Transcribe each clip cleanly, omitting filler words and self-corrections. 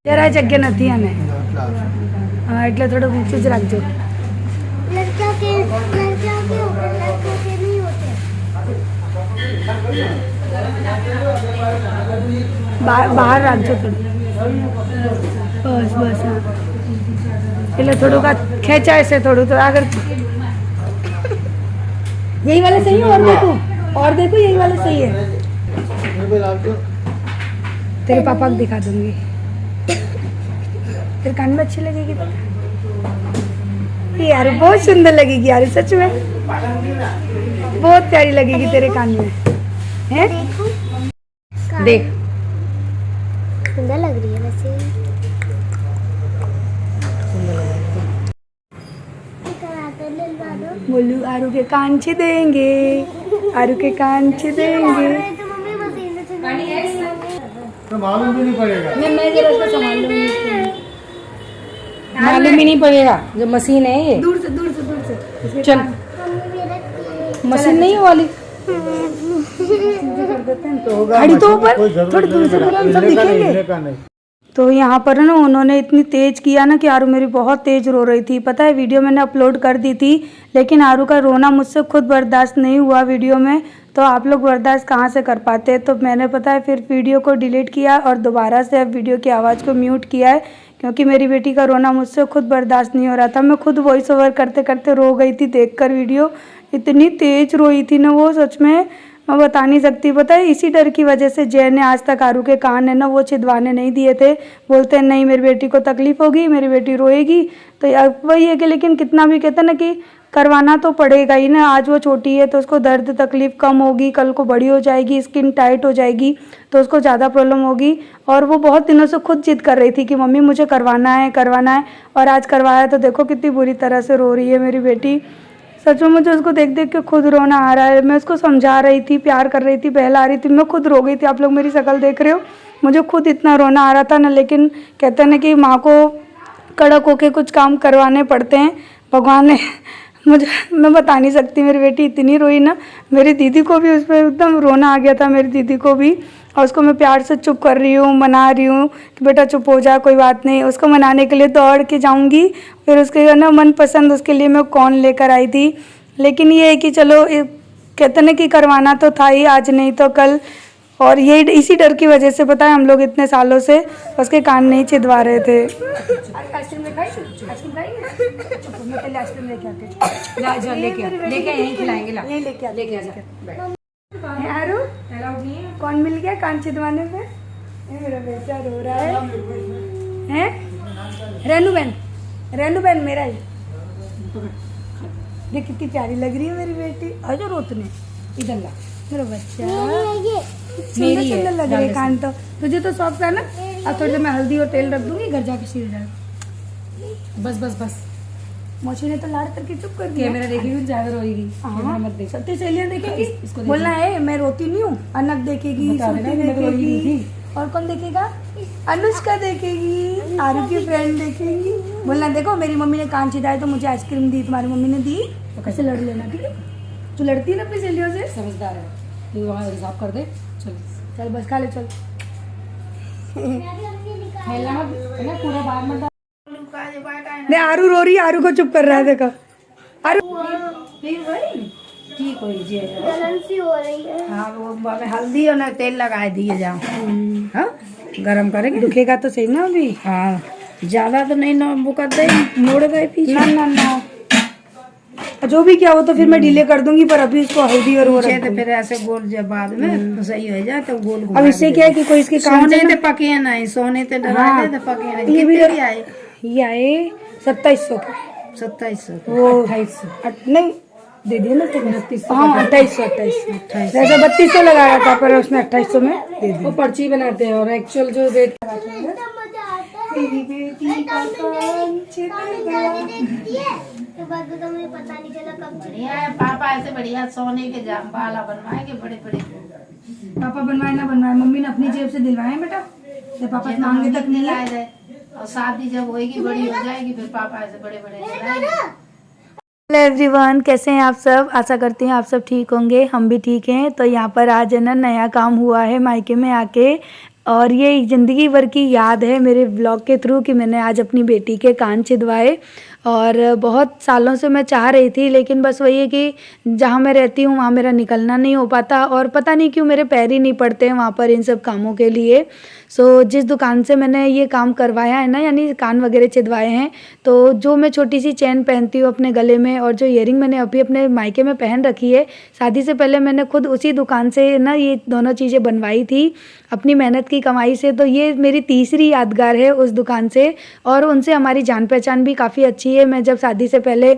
जरा जग्या નથી આને હા એટલે થોડું ઊંચું જ રાખજો लड़कियों के होते लड़कों के नहीं होते બહાર રાખજો થોડું બસ બસ હા એટલે થોડુંક આ ખેંચાય છે થોડું તો આગળ यही वाला सही है और देखो यही वाला सही है तेरे पापा को दिखा दूंगी तेरे कान में अच्छी लगेगी यार बहुत सुंदर लगेगी यार सच में बहुत प्यारी लगेगी तेरे कान में हैं देख सुंदर लग रही है वैसे बोलू आरू के कान देंगे आरू के कान देंगे तो मालूम भी नहीं पड़ेगा मैं जरा इसको संभाल लूंगी मालूम ही नहीं पड़ेगा जो मशीन है ये दूर से चल मशीन नहीं है वाली गाड़ी तो ऊपर थोड़ी दूर से हम सब दिखेंगे तो यहाँ पर ना उन्होंने इतनी तेज किया ना कि आरू मेरी बहुत तेज रो रही थी। पता है वीडियो मैंने अपलोड कर दी थी लेकिन आरू का रोना मुझसे खुद बर्दाश्त नहीं हुआ वीडियो में। तो आप लोग बर्दाश्त कहाँ से कर पाते हैं। तो मैंने पता है फिर वीडियो को डिलीट किया और दोबारा से अब वीडियो की आवाज़ को म्यूट किया है क्योंकि मेरी बेटी का रोना मुझसे खुद बर्दाश्त नहीं हो रहा था। मैं खुद वॉइस ओवर करते करते रो गई थी देखकर वीडियो। इतनी तेज रोई थी ना वो सच में मैं बता नहीं सकती। पता है इसी डर की वजह से जय ने आज तक आरू के कान है ना वो छिदवाने नहीं दिए थे। बोलते हैं नहीं मेरी बेटी को तकलीफ़ होगी मेरी बेटी रोएगी। तो यार वही है कि लेकिन कितना भी कहते हैं ना कि करवाना तो पड़ेगा ही ना। आज वो छोटी है तो उसको दर्द तकलीफ़ कम होगी कल को बड़ी हो जाएगी स्किन टाइट हो जाएगी तो उसको ज़्यादा प्रॉब्लम होगी। और वो बहुत दिनों से खुद जिद कर रही थी कि मम्मी मुझे करवाना है और आज करवाया तो देखो कितनी बुरी तरह से रो रही है मेरी बेटी। सच में मुझे उसको देख देख के खुद रोना आ रहा है। मैं उसको समझा रही थी प्यार कर रही थी बहला रही थी मैं खुद रो गई थी। आप लोग मेरी शक्ल देख रहे हो मुझे खुद इतना रोना आ रहा था ना। लेकिन कहते हैं ना कि माँ को कड़क होके कुछ काम करवाने पड़ते हैं। भगवान ने मुझे मैं बता नहीं सकती मेरी बेटी इतनी रोई ना। मेरी दीदी को भी उस पर एकदम रोना आ गया था मेरी दीदी को भी। और उसको मैं प्यार से चुप कर रही हूँ मना रही हूँ कि बेटा चुप हो जा कोई बात नहीं। उसको मनाने के लिए दौड़ के जाऊँगी फिर उसके ना मनपसंद उसके लिए मैं कौन लेकर आई थी। लेकिन ये है कि चलो कहते ना कि करवाना तो था ही आज नहीं तो कल। और ये इसी डर की वजह से पता है हम लोग इतने सालों से उसके कान नहीं छिदवा रहे थे। आइसक्रीम लेके यहीं खिलाएंगे ला आरू कौन मिल गया कान छिदवाने पे मेरा बेटा रो रहा है रेनू बहन मेरा ही देख कितनी प्यारी लग रही है मेरी बेटी। अजो रोतने इधर ला मेरा बच्चा सुंदर लग रहे कान। तो तुझे तो शौक था ना। अब थोड़ी देर मैं हल्दी और तेल रख दूंगी घर जाके सिर डाल बस बस बस मौसी ने तो लाड़ करके चुप कर दिया। कैमरा देखेगी ज्यादा रोएगी मत देख सत्य सहेलियां देखेगी बोलना है मैं रोती नहीं हूँ। अनक देखेगी देखेगी और कौन देखेगा अनुष्का देखेगी आरू की फ्रेंड देखेगी। बोलना देखो मेरी मम्मी ने कान छिदाए तो मुझे आइसक्रीम दी तुम्हारी मम्मी ने दी तो कैसे लड़ लेना ठीक है। तू लड़ती है ना अपनी सहेलियों से समझदार है तू वहाँ हिसाब कर दे चल चल बस खा ले चल खेलना मत ना पूरा बाहर मत नहीं आरू रो रही है आरू को चुप कर रहा है देखो आरू ठीक हो जलन सी हो रही है। हाँ वो हल्दी और ना तेल लगा दिए जाओ हाँ गरम करेंगे दुखेगा तो सही ना अभी। हाँ ज्यादा तो नहीं ना वो कर दे मोड़ गए पीछे ना जो भी क्या हो तो फिर मैं डिले कर दूंगी पर अभी इसको हल्दी और वो रख तो फिर ऐसे गोल जब बाद में तो सही हो जाए तो गोल अब इससे क्या है कि कोई इसके कान सोने ते पके नहीं सोने ते डरा दे तो पके नहीं ये भी कितने आए ये आए 2700 का 2700 वो 2800 नहीं दे दिया ना 2900 हाँ 2800 वैसे 3200 लगाया था पर उसने 2800 में दे दिया। वो पर्ची बनाते हैं और एक्चुअल जो रेट तेरी बेटी का कान छिद गया तो बाद में मुझे पता नहीं चला कब बढ़िया है पापा ऐसे बढ़िया सोने के बाला बनवाएंगे बड़े बड़े। पापा बनवाए ना बनवाए मम्मी ने अपनी जेब से दिलवाए बेटा तो पापा मांगे तक नहीं लाए जाए और शादी जब होएगी बड़ी हो जाएगी फिर पापा ऐसे बड़े बड़े दिलाएंगे। हेलो एवरीवन कैसे हैं आप सब। आशा करती हैं आप सब ठीक होंगे हम भी ठीक हैं। तो यहाँ पर आज है ना नया काम हुआ है मायके में आके और ये ज़िंदगी भर की याद है मेरे ब्लॉग के थ्रू कि मैंने आज अपनी बेटी के कान छिदवाए। और बहुत सालों से मैं चाह रही थी, लेकिन बस वही है कि जहाँ मैं रहती हूँ वहाँ मेरा निकलना नहीं हो पाता, और पता नहीं क्यों मेरे पैर ही नहीं पड़ते हैं वहाँ पर इन सब कामों के लिए। सो जिस दुकान से मैंने ये काम करवाया है ना, यानी कान वगैरह छिदवाए हैं, तो जो मैं छोटी सी चैन पहनती हूँ अपने गले में और जो ईयरिंग मैंने अभी अपने मायके में पहन रखी है, शादी से पहले मैंने खुद उसी दुकान से ना ये दोनों चीज़ें बनवाई थी अपनी मेहनत की कमाई से। तो ये मेरी तीसरी यादगार है उस दुकान से, और उनसे हमारी जान पहचान भी काफ़ी अच्छी है। मैं जब शादी से पहले,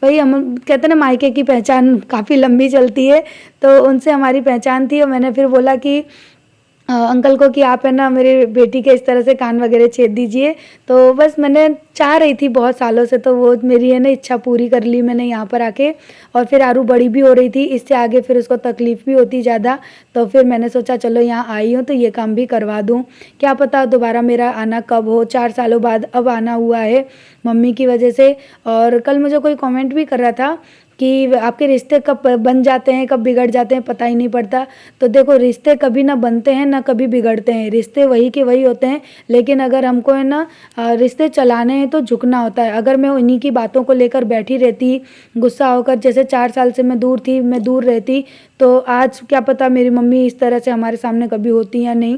वही हम कहते हैं ना मायके की पहचान काफ़ी लंबी चलती है, तो उनसे हमारी पहचान थी। और मैंने फिर बोला कि अंकल को कि आप है ना मेरी बेटी के इस तरह से कान वगैरह छेद दीजिए। तो बस मैंने चाह रही थी बहुत सालों से, तो वो मेरी है ना इच्छा पूरी कर ली मैंने यहाँ पर आके। और फिर आरू बड़ी भी हो रही थी, इससे आगे फिर उसको तकलीफ़ भी होती ज़्यादा, तो फिर मैंने सोचा चलो यहाँ आई हूँ तो ये काम भी करवा दूँ। क्या पता दोबारा मेरा आना कब हो, 4 सालों बाद अब आना हुआ है मम्मी की वजह से। और कल मुझे कोई कमेंट भी कर रहा था कि आपके रिश्ते कब बन जाते हैं कब बिगड़ जाते हैं पता ही नहीं पड़ता। तो देखो, रिश्ते कभी ना बनते हैं ना कभी बिगड़ते हैं, रिश्ते वही के वही होते हैं। लेकिन अगर हमको है ना रिश्ते चलाने हैं तो झुकना होता है। अगर मैं उन्हीं की बातों को लेकर बैठी रहती गुस्सा होकर, जैसे 4 साल से मैं दूर थी, मैं दूर रहती, तो आज क्या पता मेरी मम्मी इस तरह से हमारे सामने कभी होती या नहीं।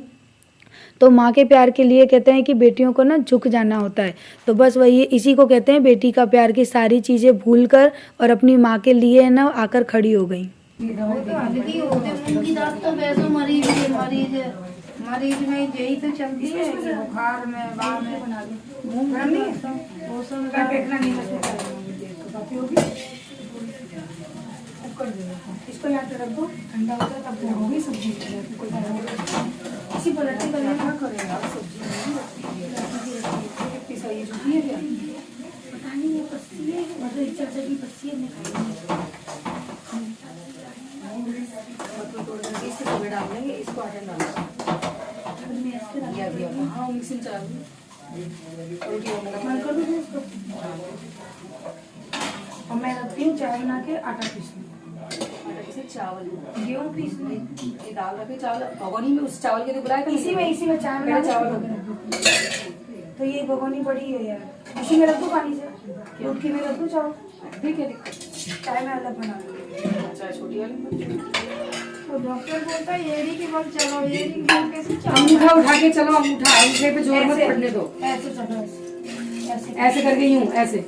तो माँ के प्यार के लिए कहते हैं कि बेटियों को ना झुक जाना होता है। तो बस वही इसी को कहते हैं बेटी का प्यार, की सारी चीज़ें भूल कर और अपनी माँ के लिए है ना आकर खड़ी हो गई। मरीज में यही तो चलती है कि बुखार में बाल में मुंह में वो सब देखना नहीं इसको यहाँ पे रख दो, ठंडा होता है तब होगी सब्जी इसी पलटने का क्या करेगा सब्जी इतनी सही जुटी है क्या पता नहीं, ये पस्सी है मतलब एक चाचा की पस्सी है इसको डाल देंगे, इसको आटे डाल हाँ मिक्सिंग चला और मैं रखती हूँ चाय बना के आटा पीसने चावल गेहूँ पीसने दाल रखे चावल भगोनी में उस चावल के लिए बुलाया इसी में चाय बना चावल तो ये भगोनी बड़ी है यार, इसी में रख दो पानी से दूध की में रख दो चावल, ठीक है चाय में अलग बना दो चाय छोटी वाली। तो डॉक्टर बोलता है एड़ी के बल चलो, एड़ी के कैसे चलो, अंगूठा उठा के चलो, अंगूठे पे जोर मत पड़ने दो, ऐसे चलो ऐसे करके यूं ऐसे,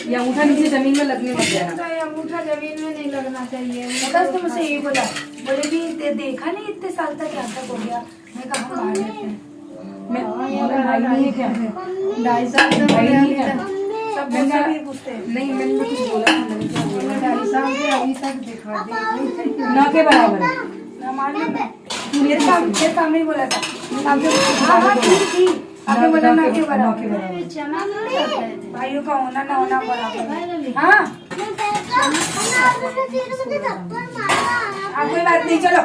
ये अंगूठा नीचे जमीन में लगने मत देना। अंगूठा जमीन में नहीं लगना चाहिए। बस तो मुझसे ये बोला, बोले भी देखा नहीं इतने साल तक क्या तक हो गया। मैं कहा हम बाहर रहते हैं, मैं भाई नहीं क्या 2.5 साल से सब बच्चे भी पूछते हैं नहीं, मैंने कुछ बोला था, मैंने क्या बोला 2.5 साल से अभी तक दिखा दे ना के बराबर है ना मालूम है मेरे काम ही बोला था। हाँ ठीक आगे बोला ना के बराबर भाइयों का होना ना होना बराबर। हाँ कोई बात नहीं, चलो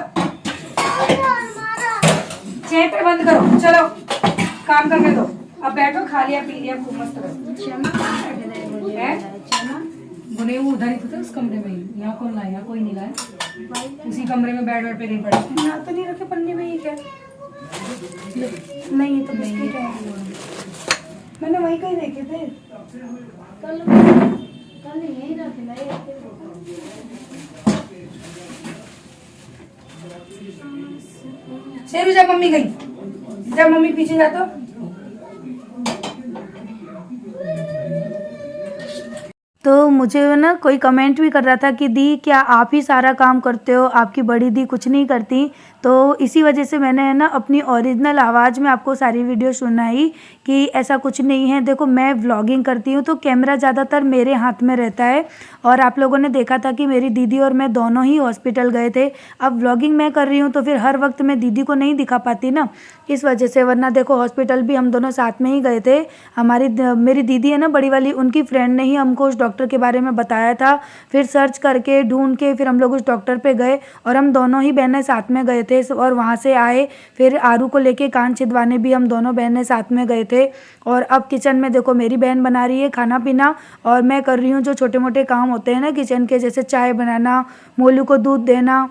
चेहरे पे बंद करो, चलो काम करके दो, अब बैठो खा लिया पी लिया खूब मस्त करो। बुने वो उधर ही थे उस कमरे में ही, यहाँ कौन लाया, कोई नहीं लाया, उसी कमरे में बेड पे नहीं पड़े, यहाँ तो नहीं रखे पन्ने में ही क्या नहीं, ये तो बिस्किट है, मैंने वही कहीं देखे थे कल यही रखे। शेरू जब मम्मी गई, जब मम्मी पीछे जा तो मुझे ना कोई कमेंट भी कर रहा था कि दी क्या आप ही सारा काम करते हो, आपकी बड़ी दी कुछ नहीं करती। तो इसी वजह से मैंने है ना अपनी ओरिजिनल आवाज़ में आपको सारी वीडियो सुनाई कि ऐसा कुछ नहीं है। देखो मैं व्लॉगिंग करती हूँ तो कैमरा ज़्यादातर मेरे हाथ में रहता है, और आप लोगों ने देखा था कि मेरी दीदी और मैं दोनों ही हॉस्पिटल गए थे। अब व्लॉगिंग मैं कर रही हूँ तो फिर हर वक्त मैं दीदी को नहीं दिखा पाती ना, इस वजह से। वरना देखो हॉस्पिटल भी हम दोनों साथ में ही गए थे। मेरी दीदी है ना बड़ी वाली, उनकी फ्रेंड ने ही हमको उस डॉक्टर के बारे में बताया था, फिर सर्च करके ढूंढ के फिर हम लोग उस डॉक्टर पे गए, और हम दोनों ही बहनें साथ में गए थे। और वहाँ से आए फिर आरू को लेके कान छिदवाने भी हम दोनों बहनें साथ में गए थे। और अब किचन में देखो मेरी बहन बना रही है खाना पीना, और मैं कर रही हूँ जो छोटे मोटे काम होते हैं ना किचन के, जैसे चाय बनाना, मोलू को दूध देना,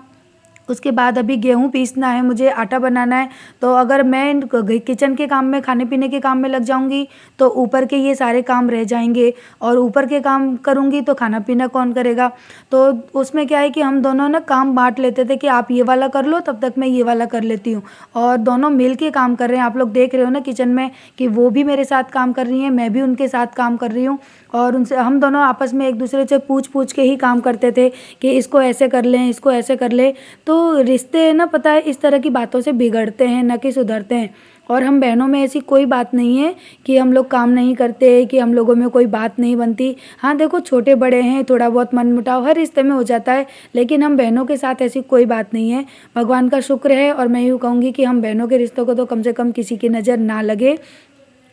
उसके बाद अभी गेहूँ पीसना है, मुझे आटा बनाना है। तो अगर मैं किचन के काम में, खाने पीने के काम में लग जाऊंगी तो ऊपर के ये सारे काम रह जाएंगे, और ऊपर के काम करूंगी तो खाना पीना कौन करेगा। तो उसमें क्या है कि हम दोनों ना काम बांट लेते थे कि आप ये वाला कर लो, तब तक मैं ये वाला कर लेती हूँ, और दोनों मिल के काम कर रहे हैं। आप लोग देख रहे हो ना किचन में कि वो भी मेरे साथ काम कर रही हैं, मैं भी उनके साथ काम कर रही हूँ, और उनसे हम दोनों आपस में एक दूसरे से पूछ के ही काम करते थे कि इसको ऐसे कर लें, इसको ऐसे कर लें। तो रिश्ते ना, पता है, इस तरह की बातों से बिगड़ते हैं, न कि सुधरते हैं। और हम बहनों में ऐसी कोई बात नहीं है कि हम लोग काम नहीं करते, कि हम लोगों में कोई बात नहीं बनती। हाँ देखो, छोटे बड़े हैं, थोड़ा बहुत मनमुटाव हर रिश्ते में हो जाता है, लेकिन हम बहनों के साथ ऐसी कोई बात नहीं है। भगवान का शुक्र है, और मैं यूँ कहूँगी कि हम बहनों के रिश्तों को तो कम से कम किसी की नज़र ना लगे।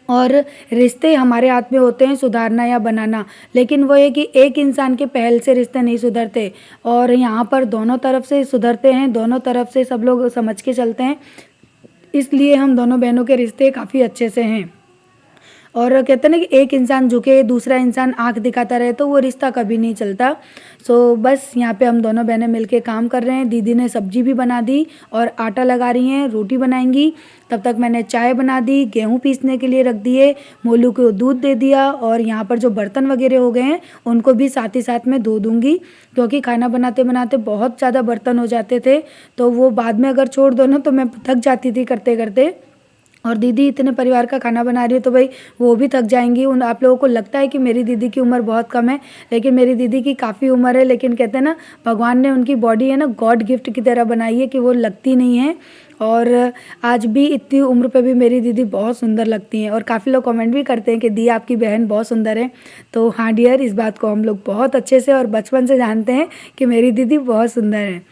और रिश्ते हमारे हाथ में होते हैं सुधारना या बनाना, लेकिन वो है कि एक इंसान के पहल से रिश्ते नहीं सुधरते, और यहाँ पर दोनों तरफ से सुधरते हैं, दोनों तरफ से सब लोग समझ के चलते हैं। इसलिए हम दोनों बहनों के रिश्ते काफ़ी अच्छे से हैं। और कहते हैं ना कि एक इंसान झुके, दूसरा इंसान आंख दिखाता रहे, तो वो रिश्ता कभी नहीं चलता। सो बस यहाँ पे हम दोनों बहनें मिलके काम कर रहे हैं। दीदी ने सब्जी भी बना दी और आटा लगा रही हैं, रोटी बनाएंगी। तब तक मैंने चाय बना दी, गेहूँ पीसने के लिए रख दिए, मोलू को दूध दे दिया, और यहाँ पर जो बर्तन वगैरह हो गए हैं उनको भी साथ ही साथ में धो दूँगी, क्योंकि खाना बनाते बनाते बहुत ज़्यादा बर्तन हो जाते थे, तो वो बाद में अगर छोड़ दो ना तो मैं थक जाती थी करते करते। और दीदी इतने परिवार का खाना बना रही है तो भाई वो भी थक जाएंगी। उन आप लोगों को लगता है कि मेरी दीदी की उम्र बहुत कम है, लेकिन मेरी दीदी की काफ़ी उम्र है। लेकिन कहते हैं ना, भगवान ने उनकी बॉडी है ना गॉड गिफ्ट की तरह बनाई है कि वो लगती नहीं है। और आज भी इतनी उम्र पे भी मेरी दीदी बहुत सुंदर लगती हैं, और काफ़ी लोग कमेंट भी करते हैं कि दी आपकी बहन बहुत सुंदर है। तो हाँ डियर, इस बात को हम लोग बहुत अच्छे से और बचपन से जानते हैं कि मेरी दीदी बहुत सुंदर है।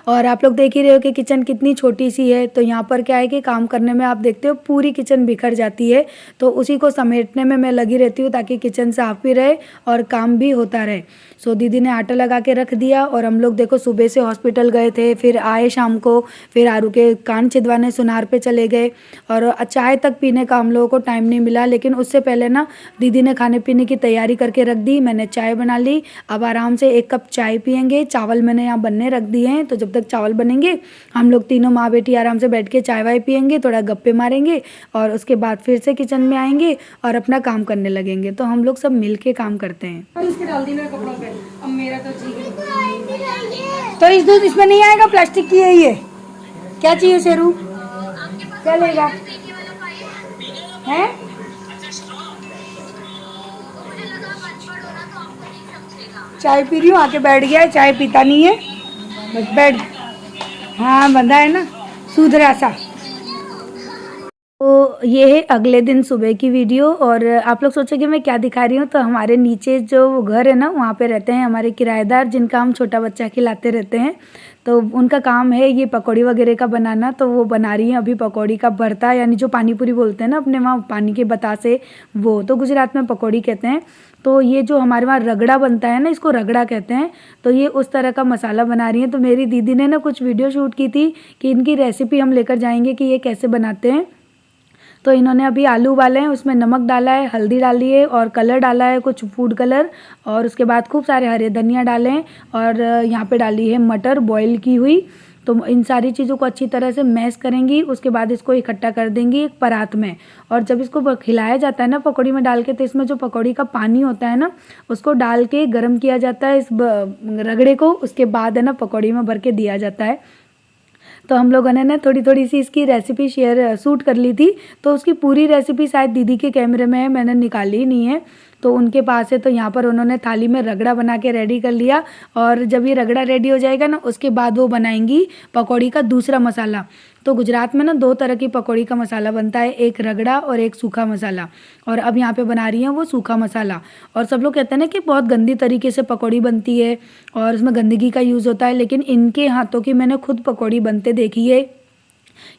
और आप लोग देख ही रहे हो कि किचन कितनी छोटी सी है। तो यहाँ पर क्या है कि काम करने में आप देखते हो पूरी किचन बिखर जाती है, तो उसी को समेटने में मैं लगी रहती हूँ ताकि किचन साफ भी रहे और काम भी होता रहे। सो दीदी ने आटा लगा के रख दिया, और हम लोग देखो सुबह से हॉस्पिटल गए थे, फिर आए शाम को, फिर आरू के कान छिदवाने सुनार पे चले गए, और चाय तक पीने का हम लोगों को टाइम नहीं मिला। लेकिन उससे पहले ना दीदी ने खाने पीने की तैयारी करके रख दी, मैंने चाय बना ली। अब आराम से 1 कप चाय पियेंगे। चावल मैंने यहाँ बनने रख दिए हैं, तो जब तक चावल बनेंगे हम लोग तीनों माँ बेटी आराम से बैठ के चाय वाय पियेंगे, थोड़ा गप्पे मारेंगे, और उसके बाद फिर से किचन में आएंगे और अपना काम करने लगेंगे। तो हम लोग सब मिल के काम करते हैं। और इसके डाल दी मेरे कपड़ों पे। अब मेरा तो जी तो इस दूध इसमें नहीं आएगा, प्लास्टिक की है ये। क्या चाहिए शेरू, क्या लेगा है? चाय पी रही हूँ, आके बैठ गया है, चाय पीता नहीं है, बस बैठ। हाँ बंधा है ना, सुधरा सा। तो ये है अगले दिन सुबह की वीडियो। और आप लोग सोचोगे मैं क्या दिखा रही हूँ, तो हमारे नीचे जो घर है ना, वहाँ पे रहते हैं हमारे किराएदार, जिनका हम छोटा बच्चा खिलाते रहते हैं। तो उनका काम है ये पकौड़ी वगैरह का बनाना, तो वो बना रही हैं अभी पकौड़ी का भरता, यानी जो पानी पूरी बोलते हैं ना अपने वहाँ पानी के बतासे, वो तो गुजरात में पकौड़ी कहते हैं। तो ये जो हमारे वहाँ रगड़ा बनता है ना, इसको रगड़ा कहते हैं। तो ये उस तरह का मसाला बना रही हैं। तो मेरी दीदी ने ना कुछ वीडियो शूट की थी कि इनकी रेसिपी हम लेकर जाएंगे कि ये कैसे बनाते हैं। तो इन्होंने अभी आलू उबाले हैं, उसमें नमक डाला है, हल्दी डाली है, और कलर डाला है कुछ फूड कलर, और उसके बाद खूब सारे हरे धनिया डाले हैं, और यहाँ पे डाली है मटर बॉईल की हुई। तो इन सारी चीज़ों को अच्छी तरह से मैश करेंगी, उसके बाद इसको इकट्ठा कर देंगी एक परात में। और जब इसको खिलाया जाता है ना पकौड़ी में डाल के, तो इसमें जो पकौड़ी का पानी होता है ना, उसको डाल के गर्म किया जाता है इस रगड़े को, उसके बाद है ना पकौड़ी में भर के दिया जाता है। तो हम लोगों ने ना थोड़ी थोड़ी सी इसकी रेसिपी शूट कर ली थी। तो उसकी पूरी रेसिपी शायद दीदी के कैमरे में है, मैंने निकाली ही नहीं है, तो उनके पास है। तो यहाँ पर उन्होंने थाली में रगड़ा बना के रेडी कर लिया, और जब ये रगड़ा रेडी हो जाएगा ना, उसके बाद वो बनाएंगी पकौड़ी का दूसरा मसाला। तो गुजरात में ना 2 तरह की पकौड़ी का मसाला बनता है, एक रगड़ा और एक सूखा मसाला। और अब यहाँ पे बना रही हैं वो सूखा मसाला। और सब लोग कहते हैं ना कि बहुत गंदी तरीके से पकौड़ी बनती है और उसमें गंदगी का यूज़ होता है, लेकिन इनके हाथों की मैंने खुद पकौड़ी बनते देखी है।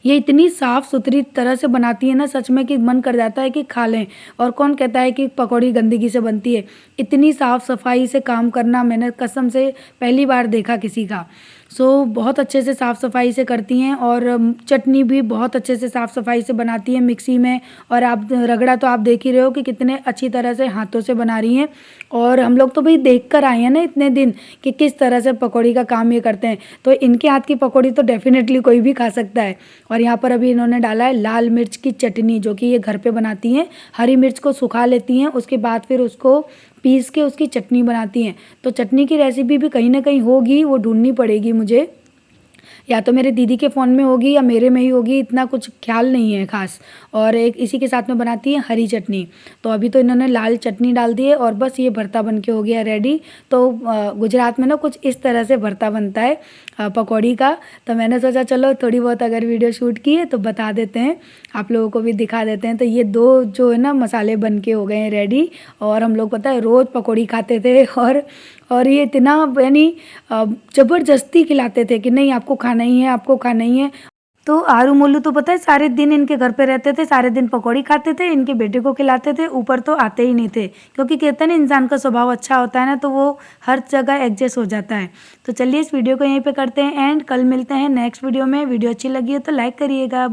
ये इतनी साफ़ सुथरी तरह से बनाती है ना, सच में कि मन कर जाता है कि खा लें। और कौन कहता है कि पकौड़ी गंदगी से बनती है, इतनी साफ़ सफाई से काम करना मैंने कसम से पहली बार देखा किसी का। सो बहुत अच्छे से साफ़ सफाई से करती हैं और चटनी भी बहुत अच्छे से साफ़ सफाई से बनाती हैं मिक्सी में। और आप रगड़ा तो आप देख ही रहे हो कि कितने अच्छी तरह से हाथों से बना रही हैं। और हम लोग तो भाई देख कर आए हैं ना इतने दिन कि किस तरह से पकौड़ी का काम ये करते हैं, तो इनके हाथ की पकौड़ी तो डेफिनेटली कोई भी खा सकता है। और यहाँ पर अभी इन्होंने डाला है लाल मिर्च की चटनी, जो कि ये घर पे बनाती हैं। हरी मिर्च को सुखा लेती हैं, उसके बाद फिर उसको पीस के उसकी चटनी बनाती हैं। तो चटनी की रेसिपी भी कहीं ना कहीं होगी, वो ढूंढनी पड़ेगी मुझे, या तो मेरे दीदी के फ़ोन में होगी या मेरे में ही होगी, इतना कुछ ख्याल नहीं है ख़ास। और एक इसी के साथ में बनाती है हरी चटनी। तो अभी तो इन्होंने लाल चटनी डाल दी है और बस ये भरता बन के हो गया रेडी। तो गुजरात में ना कुछ इस तरह से भरता बनता है पकौड़ी का। तो मैंने सोचा चलो थोड़ी बहुत अगर वीडियो शूट की है तो बता देते हैं, आप लोगों को भी दिखा देते हैं। तो ये दो जो है ना मसाले बन के हो गए हैं रेडी। और हम लोग पता है रोज़ पकौड़ी खाते थे और ये इतना यानी ज़बरदस्ती खिलाते थे कि नहीं आपको खाना ही है, आपको खाना ही है। तो आरू मोलू तो पता है सारे दिन इनके घर पे रहते थे, सारे दिन पकौड़ी खाते थे, इनके बेटे को खिलाते थे, ऊपर तो आते ही नहीं थे। क्योंकि कहते हैं ना इंसान का स्वभाव अच्छा होता है ना, तो वो हर जगह एडजस्ट हो जाता है। तो चलिए इस वीडियो को यहीं पे करते हैं एंड कल मिलते हैं नेक्स्ट वीडियो में। वीडियो अच्छी लगी है तो लाइक करिएगा।